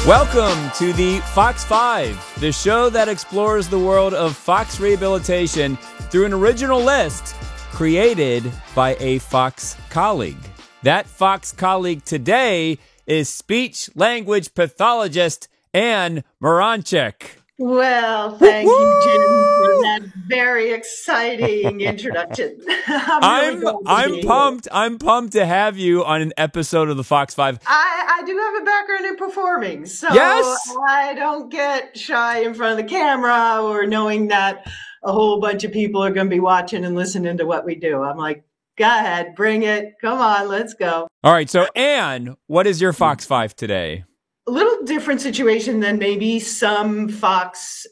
Welcome to the Fox 5, the show that explores the world of Fox rehabilitation through an original list created by a Fox colleague. That Fox colleague today is speech-language pathologist Anne Moranchik. Well, thank you, Jim, for that very exciting introduction. I'm pumped. I'm pumped to have you on an episode of the Fox 5. I do have a background in performing, so yes! I don't get shy in front of the camera or knowing that a whole bunch of people are going to be watching and listening to what we do. I'm like, go ahead, bring it. Come on, let's go. All right, so Anne, what is your Fox 5 today? A little different situation than maybe some Fox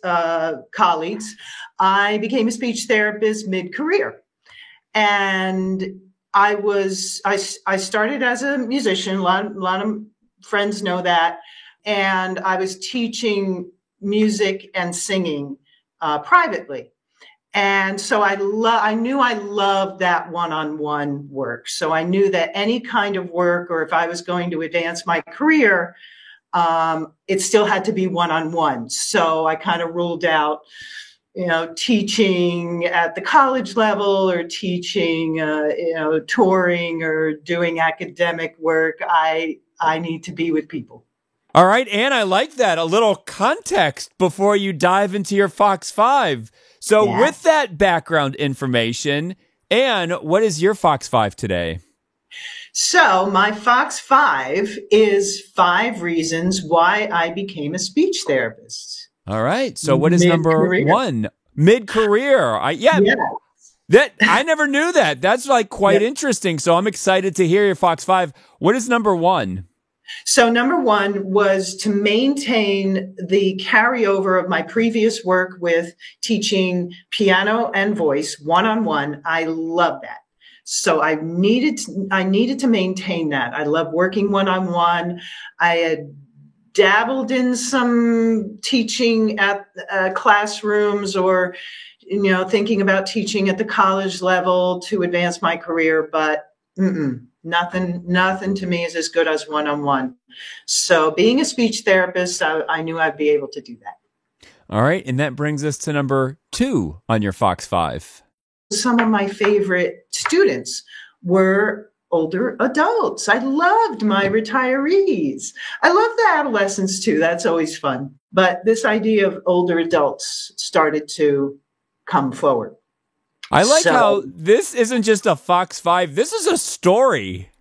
colleagues. I became a speech therapist mid-career. And I started as a musician. A lot of friends know that. And I was teaching music and singing privately. And so I knew I loved that one-on-one work. So I knew that any kind of work, or if I was going to advance my career, it still had to be one-on-one. So I kind of ruled out, teaching at the college level or teaching, touring or doing academic work. I need to be with people. All right, Anne, I like that. A little context before you dive into your Fox 5. So with that background information, Anne, what is your Fox 5 today? So my Fox 5 is 5 reasons why I became a speech therapist. All right. So what is number 1? Mid-career. That I never knew that. That's like quite interesting. So I'm excited to hear your Fox 5. What is number 1? So number 1 was to maintain the carryover of my previous work with teaching piano and voice one-on-one. I love that. So I needed to maintain that. I love working one-on-one. I had dabbled in some teaching at classrooms or, thinking about teaching at the college level to advance my career, but nothing to me is as good as one-on-one. So being a speech therapist, I knew I'd be able to do that. All right. And that brings us to number 2 on your Fox 5. Some of my favorite students were older adults. I loved my retirees. I love the adolescents too. That's always fun. But this idea of older adults started to come forward. I like how this isn't just a Fox 5. This is a story.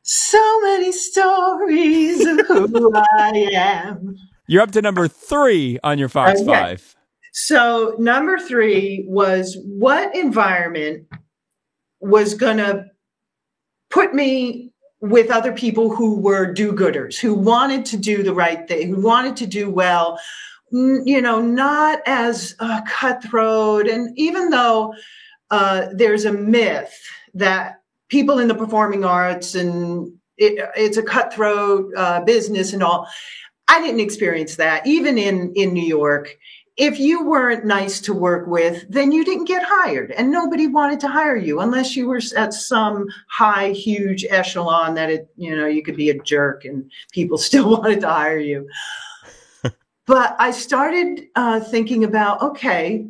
So many stories of who I am. You're up to number 3 on your Fox 5. So number 3 was what environment was going to put me with other people who were do-gooders, who wanted to do the right thing, who wanted to do well, not as cutthroat. And even though there's a myth that people in the performing arts and it's a cutthroat business and all, I didn't experience that. Even in New York, if you weren't nice to work with, then you didn't get hired, and nobody wanted to hire you unless you were at some high, huge echelon that you could be a jerk and people still wanted to hire you. But I started thinking about, okay,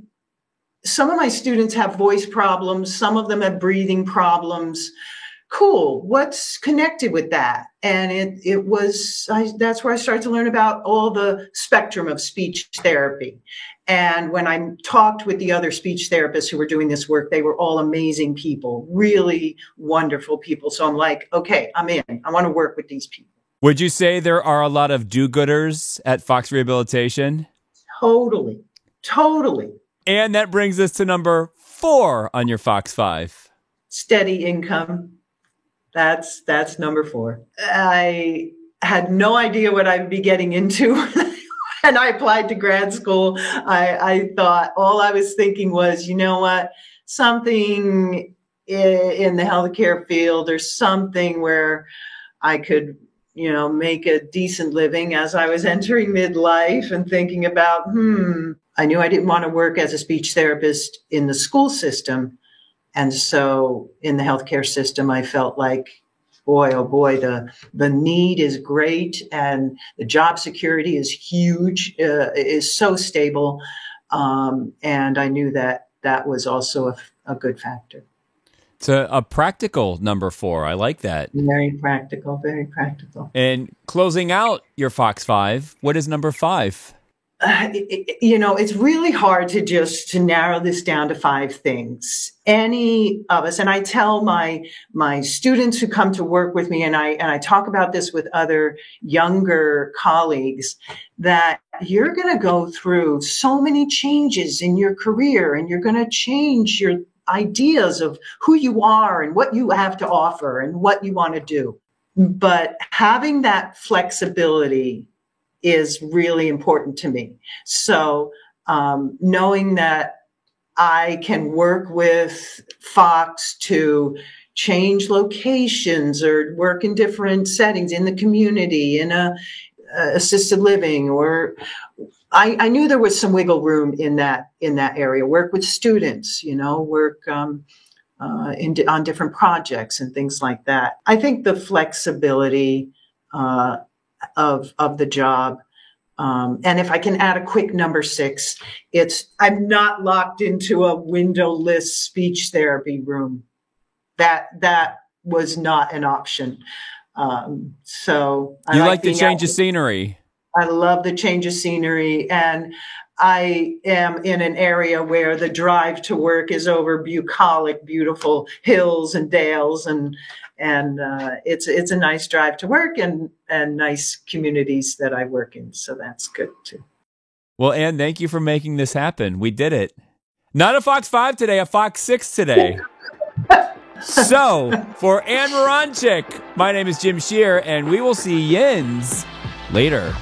some of my students have voice problems. Some of them have breathing problems. Cool. What's connected with that? And that's where I started to learn about all the spectrum of speech therapy. And when I talked with the other speech therapists who were doing this work, they were all amazing people, really wonderful people. So I'm like, okay, I'm in. I want to work with these people. Would you say there are a lot of do-gooders at Fox Rehabilitation? Totally. And that brings us to number 4 on your Fox 5. Steady income. That's number 4. I had no idea what I'd be getting into. And I applied to grad school. I thought all I was thinking was, you know what, something in the healthcare field or something where I could, make a decent living as I was entering midlife and thinking about, I knew I didn't want to work as a speech therapist in the school system. And so in the healthcare system, I felt like boy, oh boy, the need is great, and the job security is huge, is so stable, and I knew that was also a good factor. It's a practical number 4. I like that. Very practical, very practical. And closing out your Fox 5, what is number 5? It's really hard to narrow this down to 5 things. Any of us, and I tell my students who come to work with me, and I talk about this with other younger colleagues, that you're going to go through so many changes in your career, and you're going to change your ideas of who you are and what you have to offer and what you want to do. But having that flexibility is really important to me. So knowing that I can work with Fox to change locations or work in different settings in the community, in a assisted living, or I knew there was some wiggle room in that area. Work with students, work on different projects and things like that. I think the flexibility of the job. And if I can add a quick number 6, I'm not locked into a windowless speech therapy room. That was not an option. So you like the change of scenery. I love the change of scenery, and I am in an area where the drive to work is over bucolic, beautiful hills and dales, and it's a nice drive to work and nice communities that I work in. So that's good too. Well, Ann, thank you for making this happen. We did it. Not a Fox 5 today, a Fox 6 today. So for Ann Moronchik, my name is Jim Shear, and we will see Yins later.